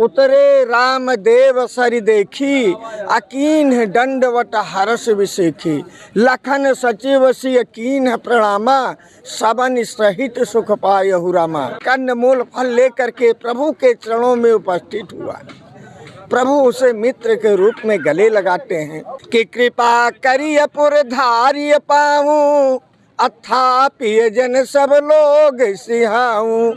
उतरे राम देव सरि देखी, अकीन दंडवट हरस विसेखी। लखन सचिव सिय कीन प्रणामा, सबन सहित सुख पायहु रामा। कंदमूल फल लेकर के प्रभु के चरणों में उपस्थित हुआ। प्रभु उसे मित्र के रूप में गले लगाते हैं कि कृपा करिय पुर धारिय पाऊं, अथापि जन सब लोग सिहाऊं।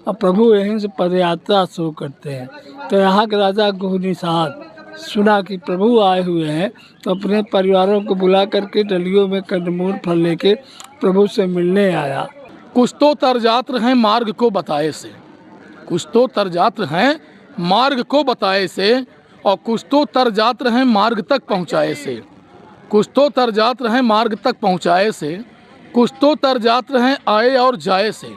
अब प्रभु यहीं से पदयात्रा शुरू करते हैं। तो यहाँ के राजा गुह निषाद सुना कि प्रभु आए हुए हैं, तो अपने परिवारों को बुला करके डलियों में कंदमूल फल लेके प्रभु से मिलने आया। कुछ तो तरजात्र हैं मार्ग को बताए से, कुछ तो तरजात्र हैं मार्ग को बताए से, और कुछ तो तरजात्र हैं मार्ग तक पहुँचाए से। कुछ तो तरजात्र हैं मार्ग तक पहुँचाए से, कुछ तो तरजात्र हैं आए और जाए से।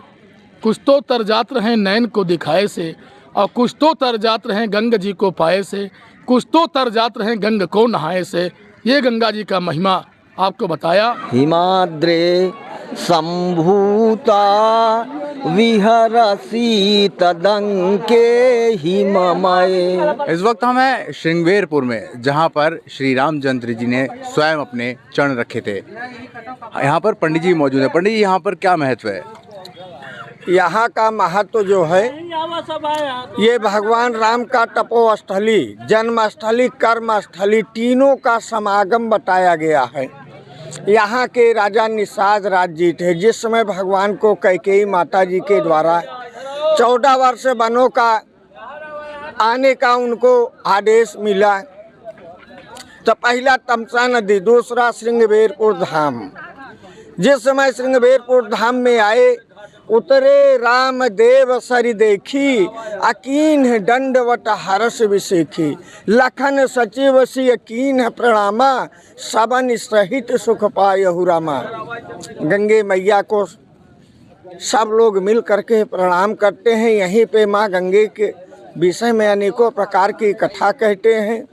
कुछ तो तरजात्र हैं नैन को दिखाए से, और कुछ तो तरजात्र हैं गंगा जी को पाए से। कुछ तो तरजात्र हैं गंगा को नहाए से। ये गंगा जी का महिमा आपको बताया। हिमाद्रे संभूता विहरसी तदंके हिममय। इस वक्त हम हैं श्रृंगवेरपुर में, जहां पर श्री रामचंद्र जी ने स्वयं अपने चरण रखे थे। यहाँ पर पंडित जी मौजूद हैं। पंडित जी, यहाँ पर क्या महत्व है? यहाँ का महत्व जो है, ये भगवान राम का तपोस्थली, जन्मस्थली, कर्मस्थली, तीनों का समागम बताया गया है। यहाँ के राजा निषाद राज्य थे जिस समय भगवान को कैकेयी माता जी के द्वारा 14 वर्ष वनों का आने का उनको आदेश मिला। तो पहला तमसा नदी, दूसरा श्रृंगवेरपुर धाम। जिस समय श्रृंगवेरपुर धाम में आए, उतरे राम देव सरि देखी, अकीन दंडवट हरस विसेखी। लखन सचिव सिय कीन प्रणामा, सबन सहित सुख पायहु रामा। गंगे मैया को सब लोग मिल करके प्रणाम करते हैं। यहीं पे माँ गंगे के विषय में अनेकों प्रकार की कथा कहते हैं।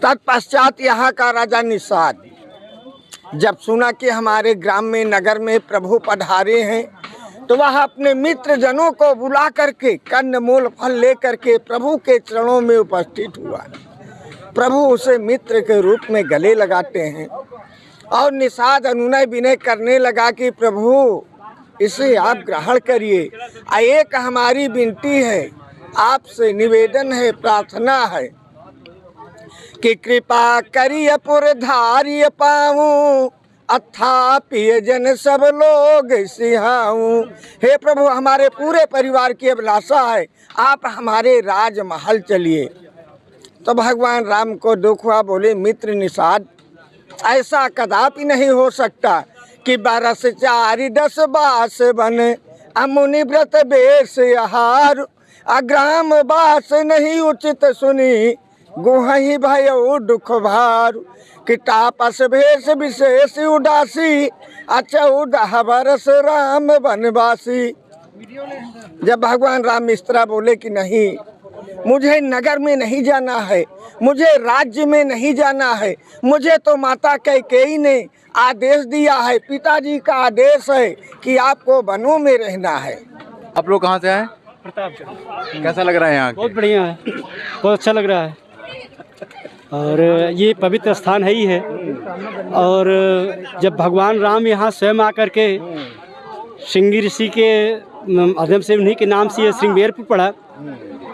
तत्पश्चात यहाँ का राजा निषाद जब सुना कि हमारे ग्राम में, नगर में प्रभु पधारे हैं, तो वह अपने मित्र जनों को बुला करके कंदमूल फल लेकर के प्रभु के चरणों में उपस्थित हुआ। प्रभु उसे मित्र के रूप में गले लगाते हैं और निषाद अनुनय विनय करने लगा कि प्रभु इसे आप ग्रहण करिए। एक हमारी विनती है, आपसे निवेदन है, प्रार्थना है कि कृपा करिय पुर धारिय पाऊं, अथापि जन सब लोग सिहाऊं। हे प्रभु, हमारे पूरे परिवार की अभिलाषा है, आप हमारे राजमहल चलिए। तो भगवान राम को दुख हुआ, बोले मित्र निषाद, ऐसा कदापि नहीं हो सकता कि 12 4 10 बास बने, अमुनि व्रत बेस आहार। अग्राम बास नहीं उचित सुनी, गुहहि भयो दुख भार। कि तापस भेष विशेष उदासी, 14 वर्ष राम वनवासी। जब भगवान राम इस तरह बोले कि नहीं, मुझे नगर में नहीं जाना है, मुझे राज्य में नहीं जाना है, मुझे तो माता कैकेयी ने आदेश दिया है, पिताजी का आदेश है कि आपको वनों में रहना है। आप लोग कहाँ से आए? प्रतापगढ़। कैसा लग रहा है यहाँ? बहुत बढ़िया है, बहुत अच्छा लग रहा है। और ये पवित्र स्थान है ही है। और जब भगवान राम यहाँ स्वयं आकर के श्रृंगी ऋषि के माध्यम से, उन्हीं के नाम से ये श्रृंगवेरपुर पड़ा,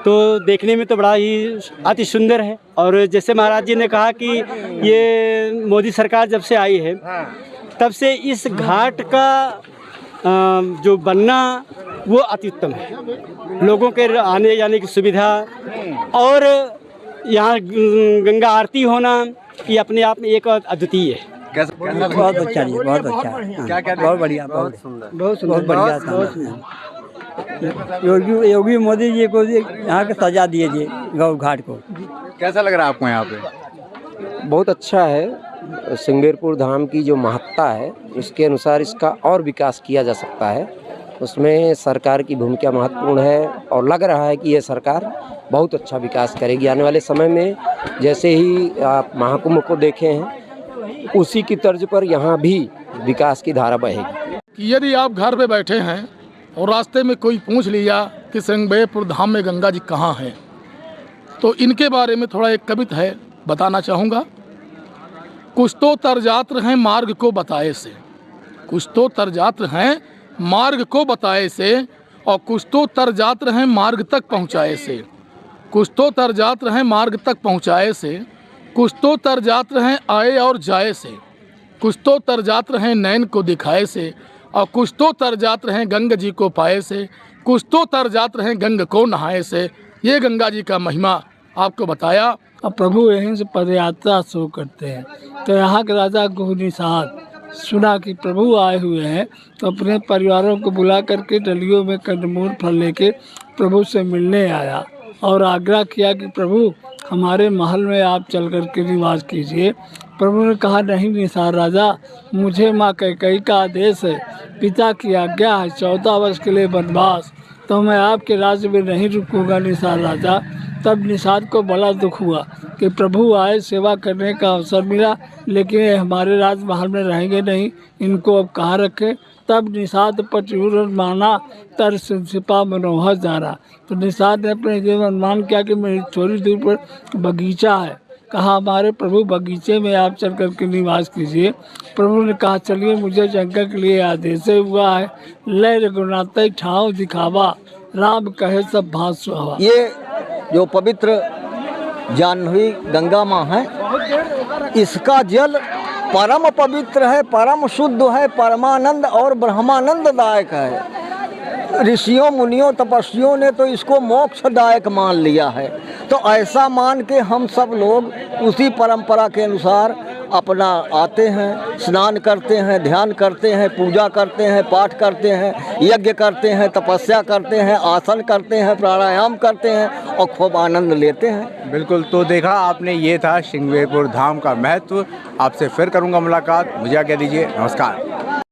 तो देखने में तो बड़ा ही अति सुंदर है। और जैसे महाराज जी ने कहा कि ये मोदी सरकार जब से आई है, तब से इस घाट का जो बनना वो अति उत्तम है। लोगों के आने जाने की सुविधा और यहाँ गंगा आरती होना, ये अपने आप में एक अद्वितीय है। बहुत अच्छा जी, बहुत अच्छा, क्या बहुत बढ़िया, बहुत सुंदर, बहुत सुंदर, बहुत बढ़िया। योगी मोदी जी को यहाँ के सजा दिए जी गौ घाट को। कैसा लग रहा है आपको यहाँ पे? बहुत अच्छा है। श्रृंगवेरपुर धाम की जो महत्ता है, उसके अनुसार इसका और विकास किया जा सकता है। उसमें सरकार की भूमिका महत्वपूर्ण है और लग रहा है कि यह सरकार बहुत अच्छा विकास करेगी आने वाले समय में। जैसे ही आप महाकुंभ को देखे हैं, उसी की तर्ज पर यहाँ भी विकास की धारा बहेगी। कि यदि आप घर पे बैठे हैं और रास्ते में कोई पूछ लिया कि श्रृंगेरपुर धाम में गंगा जी कहाँ हैं, तो इनके बारे में थोड़ा एक कविता है, बताना चाहूँगा। कुछ तो तरजात्र हैं मार्ग को बताए से, कुछ तो तरजात्र हैं मार्ग को बताए से, और कुछ तो तरजात्र हैं मार्ग तक पहुँचाए से, कुछ तो तरजात्र हैं मार्ग तक पहुँचाए से, कुछ तो तरजात्र हैं आए और जाए से, कुछ तो तरजात्र हैं नैन को दिखाए से, और कुछ तो तरजात्र हैं गंगा जी को पाए से, कुछ तो तरजात्र हैं गंगा को नहाए से। ये गंगा जी का महिमा आपको बताया। और प्रभु यहीं से पदयात्रा शुरू करते हैं। तो यहाँ के राजा गुह निषाद सुना कि प्रभु आए हुए हैं, तो अपने परिवारों को बुला करके डलियों में कंदमूल फल लेके प्रभु से मिलने आया और आग्रह किया कि प्रभु हमारे महल में आप चल कर के निवास कीजिए। प्रभु ने कहा, नहीं निषाद राजा, मुझे माँ कैकेयी का आदेश है, पिता की आज्ञा है, 14 वर्ष के लिए वनवास, तो मैं आपके राज्य में नहीं रुकूंगा निषाद राजा। तब निषाद को बड़ा दुख हुआ कि प्रभु आए, सेवा करने का अवसर मिला, लेकिन ये हमारे राजमहल में रहेंगे नहीं, इनको अब कहाँ रखें। तब निषाद पर माना तर सिपा मनोहर जाना। तो निषाद ने अपने जीवन अनुमान किया कि मेरी थोड़ी दूर पर बगीचा है, कहा हमारे प्रभु बगीचे में आप चल कर के निवास कीजिए। प्रभु ने कहा, चलिए मुझे जंगल के लिए आदेश हुआ है, लय रघुनाथ ठाव दिखावा, राम कहे सब भात सुहावा। ये जो पवित्र जाह्नवी गंगा माँ है, इसका जल परम पवित्र है, परम शुद्ध है, परमानंद और ब्रह्मानंददायक है। ऋषियों मुनियों तपस्वियों ने तो इसको मोक्षदायक मान लिया है। तो ऐसा मान के हम सब लोग उसी परंपरा के अनुसार अपना आते हैं, स्नान करते हैं, ध्यान करते हैं, पूजा करते हैं, पाठ करते हैं, यज्ञ करते हैं, तपस्या करते हैं, आसन करते हैं, प्राणायाम करते हैं और खूब आनंद लेते हैं। बिल्कुल, तो देखा आपने, ये था श्रृंगेरपुर धाम का महत्व। आपसे फिर करूंगा मुलाकात, मुझे आज्ञा दीजिए, नमस्कार।